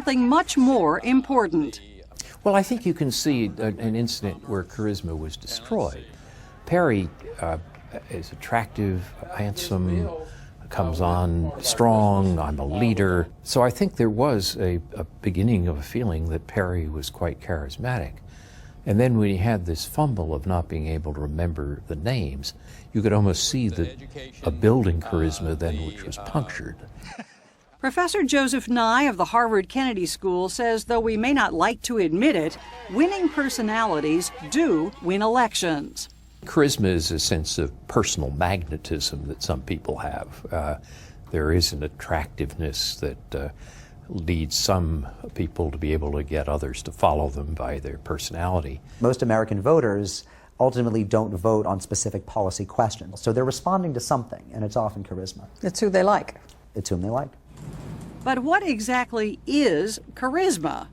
something much more important. Well, I think you can see an incident where charisma was destroyed. Perry is attractive, handsome, comes on strong, I'm a leader. So I think there was a beginning of a feeling that Perry was quite charismatic. And then when he had this fumble of not being able to remember the names, you could almost see a building charisma then which was punctured. Professor Joseph Nye of the Harvard Kennedy School says though we may not like to admit it, winning personalities do win elections. Charisma is a sense of personal magnetism that some people have. There is an attractiveness that leads some people to be able to get others to follow them by their personality. Most American voters ultimately don't vote on specific policy questions. So they're responding to something, and it's often charisma. It's who they like. It's whom they like. But what exactly is charisma?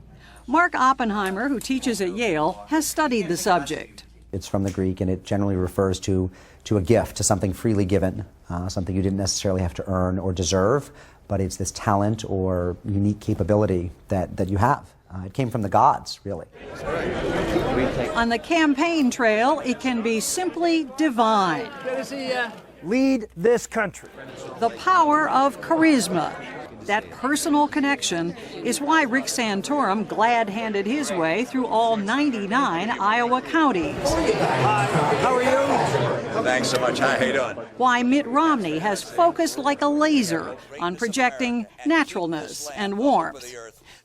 Mark Oppenheimer, who teaches at Yale, has studied the subject. It's from the Greek, and it generally refers to a gift, to something freely given, something you didn't necessarily have to earn or deserve, but it's this talent or unique capability that you have. It came from the gods, really. On the campaign trail, it can be simply divine. Lead this country. The power of charisma. That personal connection is why Rick Santorum glad-handed his way through all 99 Iowa counties. Hi, how are you? Thanks so much. Hi, how you doing? Why Mitt Romney has focused like a laser on projecting naturalness and warmth.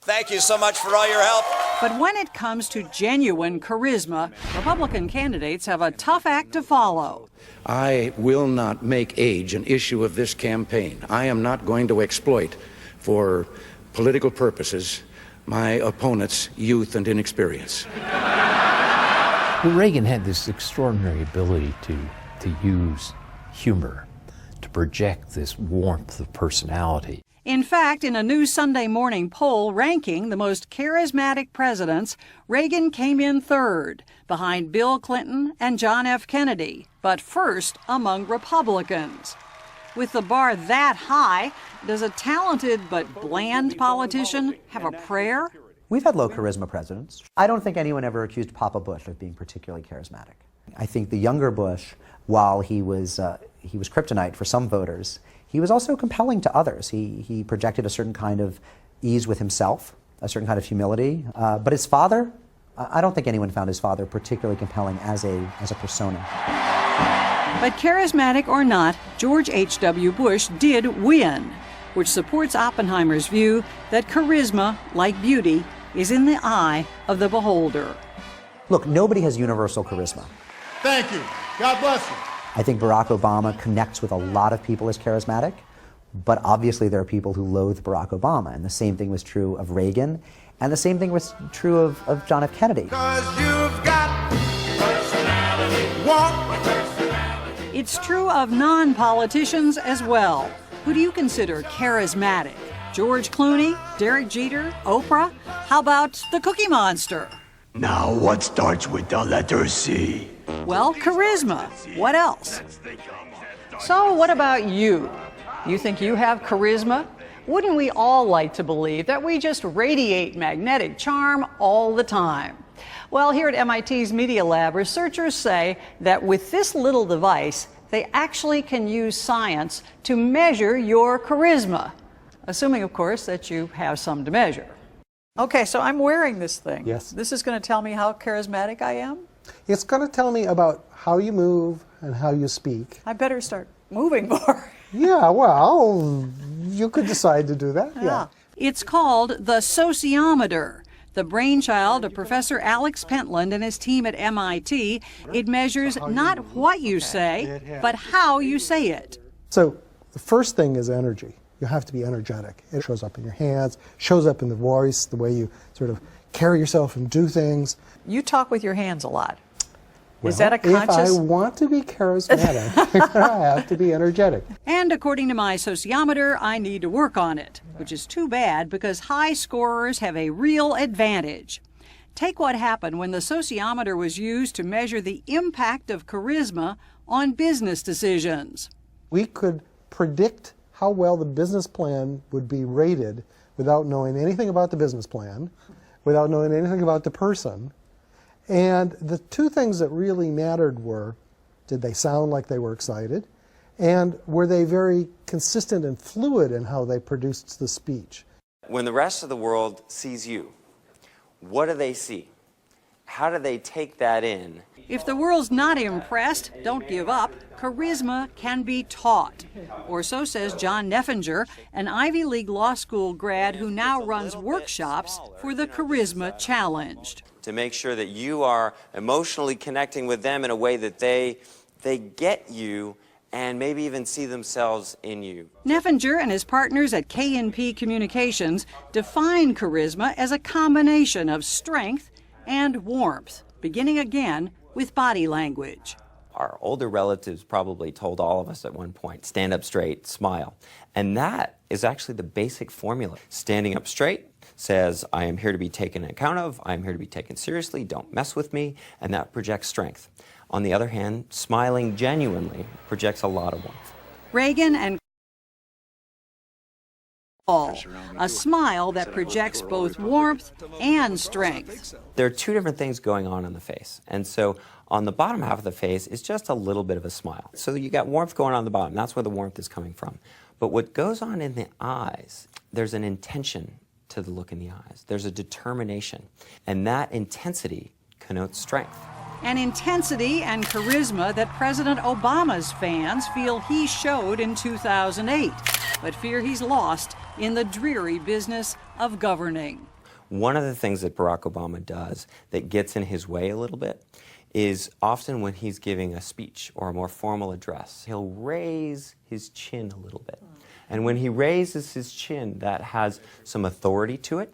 Thank you so much for all your help. But when it comes to genuine charisma, Republican candidates have a tough act to follow. I will not make age an issue of this campaign. I am not going to exploit, for political purposes, my opponent's youth and inexperience. Well, Reagan had this extraordinary ability to use humor, to project this warmth of personality. In fact, in a new Sunday morning poll ranking the most charismatic presidents, Reagan came in third, behind Bill Clinton and John F. Kennedy, but first among Republicans. With the bar that high, does a talented but bland politician have a prayer? We've had low charisma presidents. I don't think anyone ever accused Papa Bush of being particularly charismatic. I think the younger Bush, while he was kryptonite for some voters, he was also compelling to others. He projected a certain kind of ease with himself, a certain kind of humility. But his father, I don't think anyone found his father particularly compelling as a persona. But charismatic or not, George H.W. Bush did win, which supports Oppenheimer's view that charisma, like beauty, is in the eye of the beholder. Look, nobody has universal charisma. Thank you. God bless you. I think Barack Obama connects with a lot of people as charismatic, but obviously there are people who loathe Barack Obama, and the same thing was true of Reagan, and the same thing was true of John F. Kennedy. 'Cause you've got personality. Walk. It's true of non-politicians as well. Who do you consider charismatic? George Clooney, Derek Jeter, Oprah? How about the Cookie Monster? Now, what starts with the letter C? Well, charisma. What else? So what about you? You think you have charisma? Wouldn't we all like to believe that we just radiate magnetic charm all the time? Well, here at MIT's Media Lab, researchers say that with this little device, they actually can use science to measure your charisma, assuming, of course, that you have some to measure. Okay, so I'm wearing this thing. Yes. This is going to tell me how charismatic I am? It's going to tell me about how you move and how you speak. I better start moving more. Yeah, well, you could decide to do that. Yeah. It's called the sociometer, the brainchild of Professor Alex Pentland and his team at MIT. It measures not what you say, but how you say it. So the first thing is energy. You have to be energetic. It shows up in your hands, shows up in the voice, the way you sort of carry yourself and do things. You talk with your hands a lot. Well, is that a conscious? If I want to be charismatic, I have to be energetic. And according to my sociometer, I need to work on it, which is too bad because high scorers have a real advantage. Take what happened when the sociometer was used to measure the impact of charisma on business decisions. We could predict how well the business plan would be rated without knowing anything about the business plan, without knowing anything about the person. And the two things that really mattered were, did they sound like they were excited? And were they very consistent and fluid in how they produced the speech? When the rest of the world sees you, what do they see? How do they take that in? If the world's not impressed, don't give up. Charisma can be taught. Or so says John Neffinger, an Ivy League law school grad who now runs workshops for the Charisma Challenged. To make sure that you are emotionally connecting with them in a way that they get you and maybe even see themselves in you. Neffinger and his partners at K&P Communications define charisma as a combination of strength and warmth, beginning again with body language. Our older relatives probably told all of us at one point, stand up straight, smile. And that is actually the basic formula. Standing up straight says, I am here to be taken account of, I am here to be taken seriously, don't mess with me, and that projects strength. On the other hand, smiling genuinely projects a lot of warmth. Reagan and a smile that projects both warmth and strength. There are two different things going on the face. And so on the bottom half of the face is just a little bit of a smile. So you got warmth going on the bottom. That's where the warmth is coming from. But what goes on in the eyes, there's an intention to the look in the eyes. There's a determination. And that intensity connotes strength. An intensity and charisma that President Obama's fans feel he showed in 2008, but fear he's lost in the dreary business of governing. One of the things that Barack Obama does that gets in his way a little bit is often when he's giving a speech or a more formal address, he'll raise his chin a little bit. And when he raises his chin, that has some authority to it,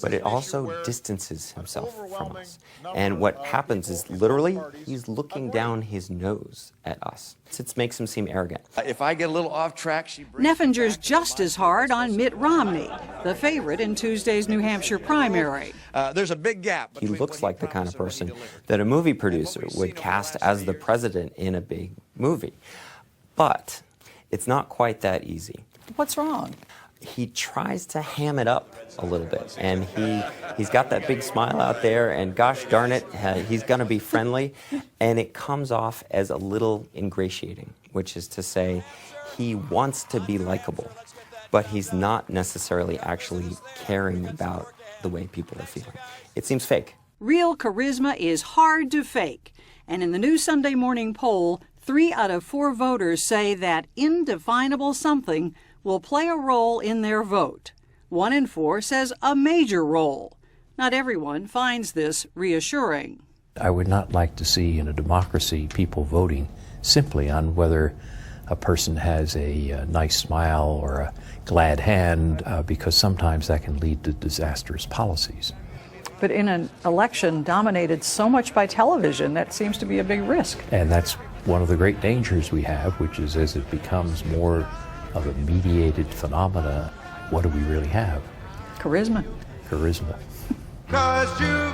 but it also distances himself from us. And what happens is literally he's looking down his nose at us. It makes him seem arrogant. If I get a little off track, she brings Neffinger's just as hard on Mitt Romney, the favorite in Tuesday's New Hampshire primary. There's a big gap. He looks like the kind of person that a movie producer would cast as the president in a big movie. But it's not quite that easy. What's wrong? He tries to ham it up a little bit, and he's got that big smile out there, and gosh darn it, he's going to be friendly, and it comes off as a little ingratiating, which is to say he wants to be likable, but he's not necessarily actually caring about the way people are feeling. It seems fake. Real charisma is hard to fake, and in the new Sunday morning poll, 3 out of 4 voters say that indefinable something will play a role in their vote. 1 in 4 says a major role. Not everyone finds this reassuring. I would not like to see in a democracy people voting simply on whether a person has a nice smile or a glad hand, because sometimes that can lead to disastrous policies. But in an election dominated so much by television, that seems to be a big risk. And that's one of the great dangers we have, which is as it becomes more of a mediated phenomena, what do we really have? Charisma. Charisma. 'Cause you